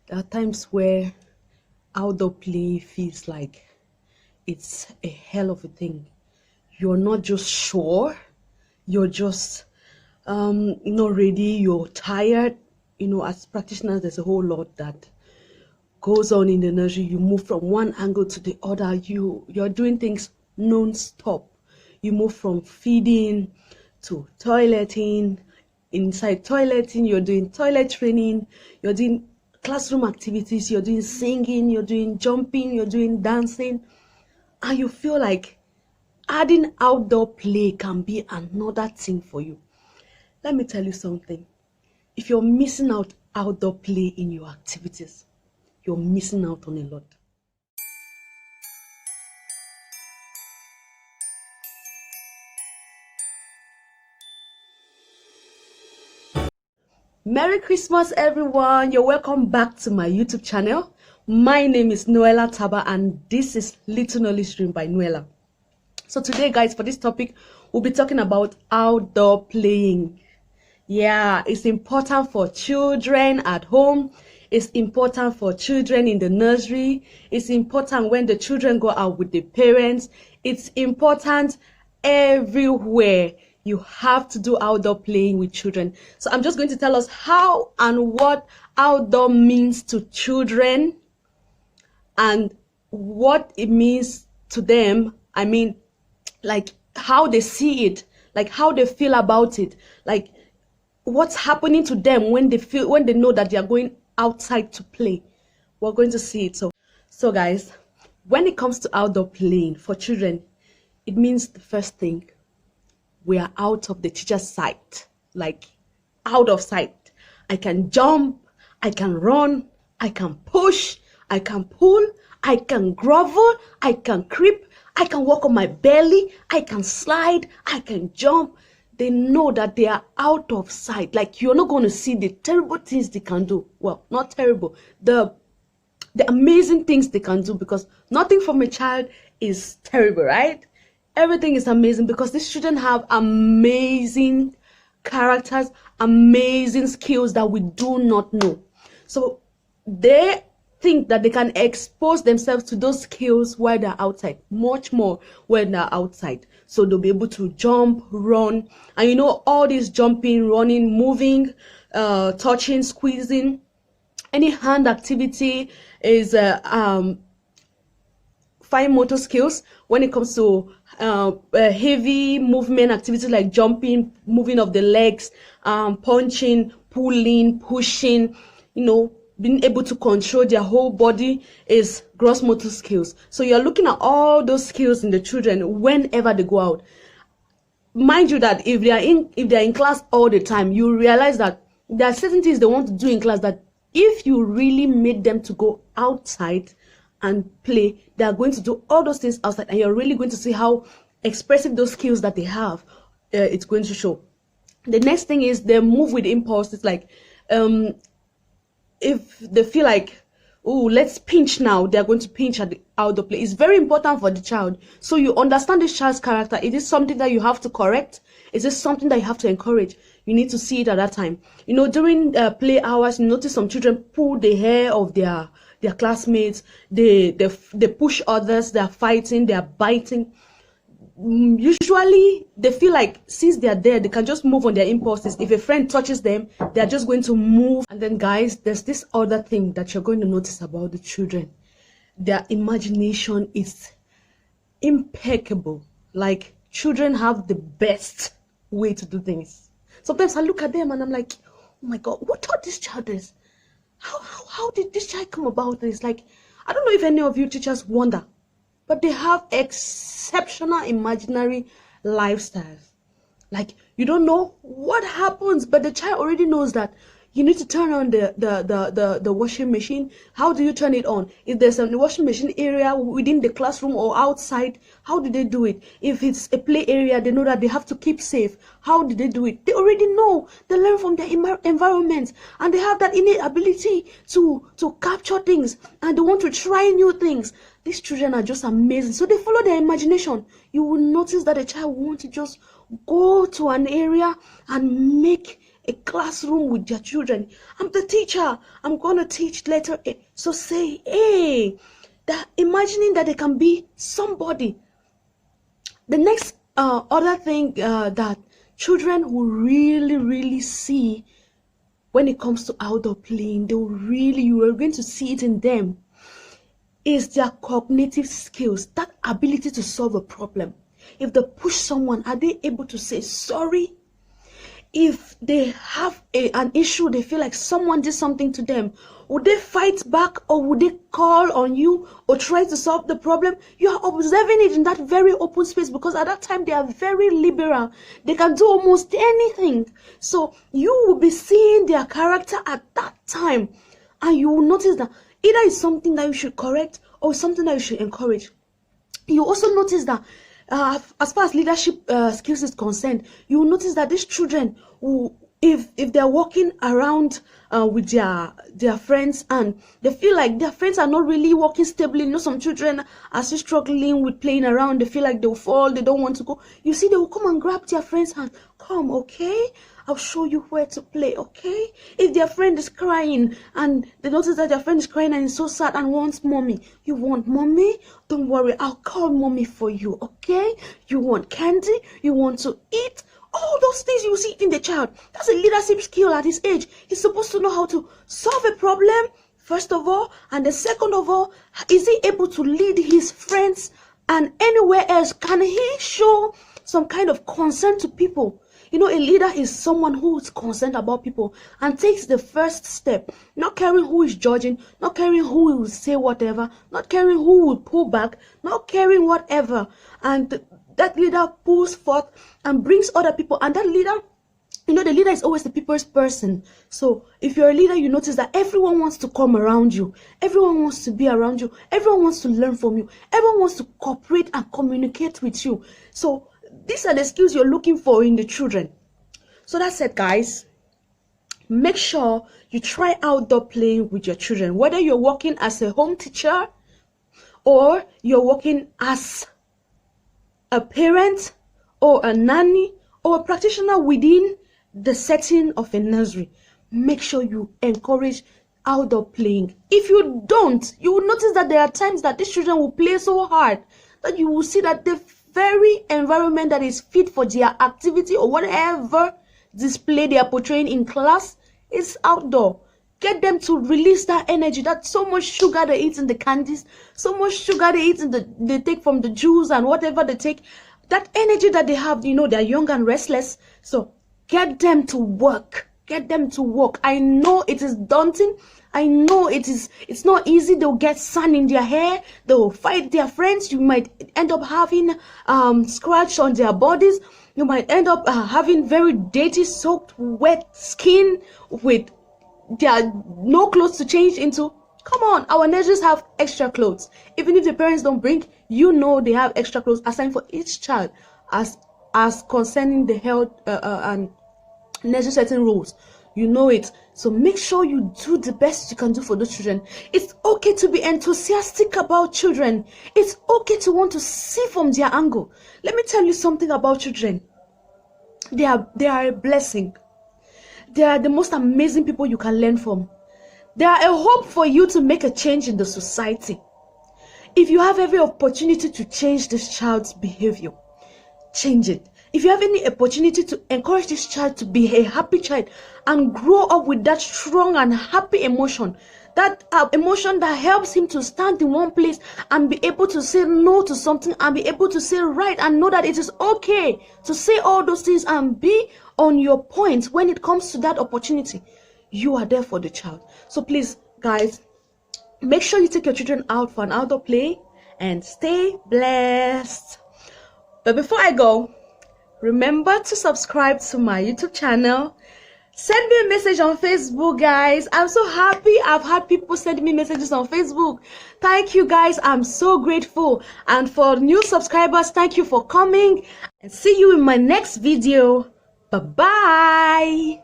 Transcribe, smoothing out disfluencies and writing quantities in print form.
There are times where outdoor play feels like it's a hell of a thing. You're not just sure, you're just not ready, you're tired. As practitioners, there's a whole lot that goes on in the nursery. You move from one angle to the other. You're doing things non-stop. You move from feeding to toileting. Inside toileting, you're doing toilet training, you're doing classroom activities, you're doing singing, you're doing jumping, you're doing dancing, and you feel like adding outdoor play can be another thing for you. Let me tell you something. If you're missing out outdoor play in your activities, you're missing out on a lot. Merry Christmas, everyone. You're welcome back to my YouTube channel. My name is Noella Taba, and this is Little Knowledge Stream by Noella. So today, guys, for this topic, we'll be talking about outdoor playing. Yeah, it's important for children at home. It's important for children in the nursery. It's important when the children go out with the parents. It's important everywhere. You have to do outdoor playing with children. So I'm just going to tell us how and what outdoor means to children and what it means to them. I mean, like how they see it, like how they feel about it, like what's happening to them when they know that they are going outside to play. We're going to see it. So guys, when it comes to outdoor playing for children, it means the first thing, we are out of the teacher's sight, like out of sight. I can jump, I can run, I can push, I can pull, I can grovel, I can creep, I can walk on my belly, I can slide, I can jump. They know that they are out of sight. Like, you're not going to see the terrible things they can do. Well, not terrible, the amazing things they can do, because nothing from a child is terrible, right? Everything is amazing because these children have amazing characters, amazing skills that we do not know. So they think that they can expose themselves to those skills while they're outside, much more when they're outside. So they'll be able to jump, run, and all this jumping, running, moving, touching, squeezing, any hand activity is fine motor skills. When it comes to heavy movement activities like jumping, moving of the legs, punching, pulling, pushing, being able to control their whole body is gross motor skills. So you're looking at all those skills in the children whenever they go out. Mind you that if they're in class all the time, you realize that there are certain things they want to do in class that if you really made them to go outside and play, they are going to do all those things outside, and you're really going to see how expressive those skills that they have it's going to show. The next thing is they move with impulse. It's like if they feel like, oh, let's pinch now, they're going to pinch at the outdoor play. It's very important for the child, so you understand this child's character. Is this something that you have to correct? Is this something that you have to encourage? You need to see it at that time. During play hours, you notice some children pull the hair of their classmates, they push others, they're fighting, they're biting. Usually they feel like since they're there, they can just move on their impulses. If a friend touches them, they're just going to move. And then guys, there's this other thing that you're going to notice about the children. Their imagination is impeccable. Like, children have the best way to do things. Sometimes I look at them and I'm like, oh my god, what taught this child this? How did this child come about this? Like, I don't know if any of you teachers wonder, but they have exceptional imaginary lifestyles. Like, you don't know what happens, but the child already knows that you need to turn on the washing machine. How do you turn it on? If there's a washing machine area within the classroom or outside, how do they do it? If it's a play area, they know that they have to keep safe. How do they do it? They already know. They learn from their environment, and they have that innate ability to capture things, and they want to try new things. These children are just amazing. So they follow their imagination. You will notice that a child will want to just go to an area and make a classroom with their children. I'm the teacher. I'm going to teach letter A. So say A. That imagining that they can be somebody. The next other thing that children will really see when it comes to outdoor playing, you are going to see it in them, is their cognitive skills, that ability to solve a problem. If they push someone, are they able to say sorry? If they have an issue, they feel like someone did something to them, would they fight back, or would they call on you or try to solve the problem? You are observing it in that very open space, because at that time they are very liberal. They can do almost anything. So you will be seeing their character at that time, and you will notice that either it's something that you should correct or something that you should encourage. You also notice that as far as leadership skills is concerned, you will notice that these children, if they're walking around with their friends, and they feel like their friends are not really walking stably. You know, some children are still struggling with playing around. They feel like they'll fall, they don't want to go. You see, they will come and grab their friend's hand. Come, okay, I'll show you where to play, okay? If their friend is crying and they notice that their friend is crying and is so sad and wants mommy, you want mommy? Don't worry, I'll call mommy for you, okay? You want candy? You want to eat? All those things you see in the child. That's a leadership skill at his age. He's supposed to know how to solve a problem, first of all, and the second of all, is he able to lead his friends and anywhere else? Can he show some kind of concern to people? You know, a leader is someone who is concerned about people and takes the first step, not caring who is judging, not caring who will say whatever, not caring who will pull back, not caring whatever. And that leader pulls forth and brings other people. And that leader, you know, the leader is always the people's person. So if you're a leader, you notice that everyone wants to come around you. Everyone wants to be around you. Everyone wants to learn from you. Everyone wants to cooperate and communicate with you. So these are the skills you're looking for in the children. So that's it, guys. Make sure you try outdoor playing with your children, whether you're working as a home teacher or you're working as a parent or a nanny or a practitioner within the setting of a nursery. Make sure you encourage outdoor playing. If you don't, you will notice that there are times that these children will play so hard that you will see that the very environment that is fit for their activity or whatever display they are portraying in class is outdoor. Get them to release that energy, that so much sugar they eat in the candies, so much sugar they eat in they take from the juice and whatever they take. That energy that they have, you know, they're young and restless. So get them to work. Get them to work. I know it is daunting. I know it's not easy. They'll get sand in their hair. They'll fight their friends. You might end up having scratch on their bodies. You might end up having very dirty, soaked, wet skin with their no clothes to change into. Come on, our nurses have extra clothes. Even if the parents don't bring, you know they have extra clothes assigned for each child as concerning the health and necessary certain rules. You know it. So make sure you do the best you can do for those children. It's okay to be enthusiastic about children. It's okay to want to see from their angle. Let me tell you something about children. They are a blessing. They are the most amazing people you can learn from. They are a hope for you to make a change in the society. If you have every opportunity to change this child's behavior, change it. If you have any opportunity to encourage this child to be a happy child and grow up with that strong and happy emotion, that emotion that helps him to stand in one place and be able to say no to something and be able to say right and know that it is okay to say all those things and be on your point when it comes to that opportunity, you are there for the child. So please, guys, make sure you take your children out for an outdoor play and stay blessed. But before I go, remember to subscribe to my YouTube channel. Send me a message on Facebook, guys. I'm so happy. I've had people send me messages on Facebook. Thank you, guys. I'm so grateful. And for new subscribers, thank you for coming. And see you in my next video. Bye-bye.